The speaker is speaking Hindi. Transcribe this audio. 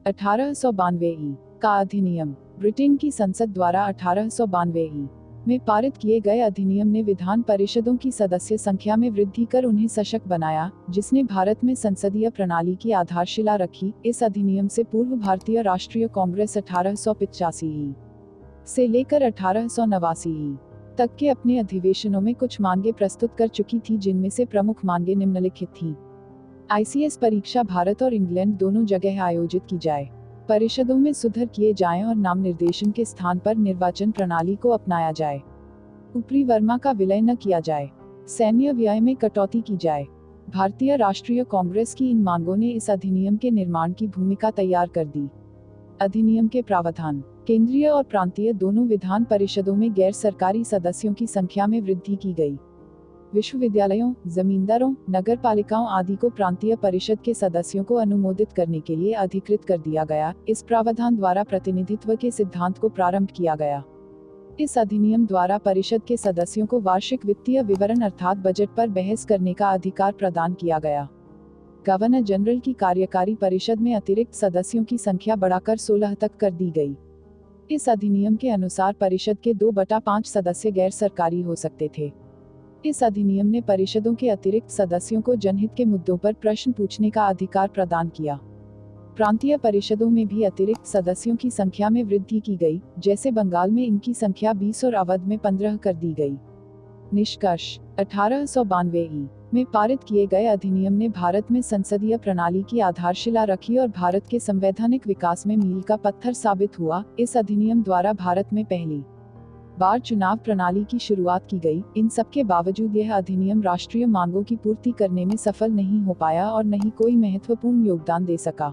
1892 ई का अधिनियम। ब्रिटेन की संसद द्वारा 1892 ई में पारित किए गए अधिनियम ने विधान परिषदों की सदस्य संख्या में वृद्धि कर उन्हें सशक्त बनाया, जिसने भारत में संसदीय प्रणाली की आधारशिला रखी। इस अधिनियम से पूर्व भारतीय राष्ट्रीय कांग्रेस 1885 ई से लेकर 1889 ई तक के अपने अधिवेशनों में कुछ मांगे प्रस्तुत कर चुकी थी, जिनमें से प्रमुख मांगे निम्नलिखित थीं। आईसीएस परीक्षा भारत और इंग्लैंड दोनों जगह आयोजित की जाए, परिषदों में सुधार किए जाएं और नाम निर्देशन के स्थान पर निर्वाचन प्रणाली को अपनाया जाए, ऊपरी वर्मा का विलय न किया जाए, सैन्य व्यय में कटौती की जाए। भारतीय राष्ट्रीय कांग्रेस की इन मांगों ने इस अधिनियम के निर्माण की भूमिका तैयार कर दी। अधिनियम के प्रावधान। केंद्रीय और प्रांतीय दोनों विधान परिषदों में गैर सरकारी सदस्यों की संख्या में वृद्धि की गई। विश्वविद्यालयों, जमींदारों, नगर पालिकाओं आदि को प्रांतीय परिषद के सदस्यों को अनुमोदित करने के लिए अधिकृत कर दिया गया। इस प्रावधान द्वारा प्रतिनिधित्व के सिद्धांत को प्रारंभ किया गया। इस अधिनियम द्वारा परिषद के सदस्यों को वार्षिक वित्तीय विवरण अर्थात बजट पर बहस करने का अधिकार प्रदान किया गया। गवर्नर जनरल की कार्यकारी परिषद में अतिरिक्त सदस्यों की संख्या बढ़ाकर 16 तक कर दी गई। इस अधिनियम के अनुसार परिषद के 2/5 सदस्य गैर सरकारी हो सकते थे। इस अधिनियम ने परिषदों के अतिरिक्त सदस्यों को जनहित के मुद्दों पर प्रश्न पूछने का अधिकार प्रदान किया। प्रांतीय परिषदों में भी अतिरिक्त सदस्यों की संख्या में वृद्धि की गई, जैसे बंगाल में इनकी संख्या 20 और अवध में 15 कर दी गई। निष्कर्ष। 1892 ई में पारित किए गए अधिनियम ने भारत में संसदीय प्रणाली की आधारशिला रखी और भारत के संवैधानिक विकास में मील का पत्थर साबित हुआ। इस अधिनियम द्वारा भारत में पहली बार चुनाव प्रणाली की शुरुआत की गई। इन सबके बावजूद यह अधिनियम राष्ट्रीय मांगों की पूर्ति करने में सफल नहीं हो पाया और न ही कोई महत्वपूर्ण योगदान दे सका।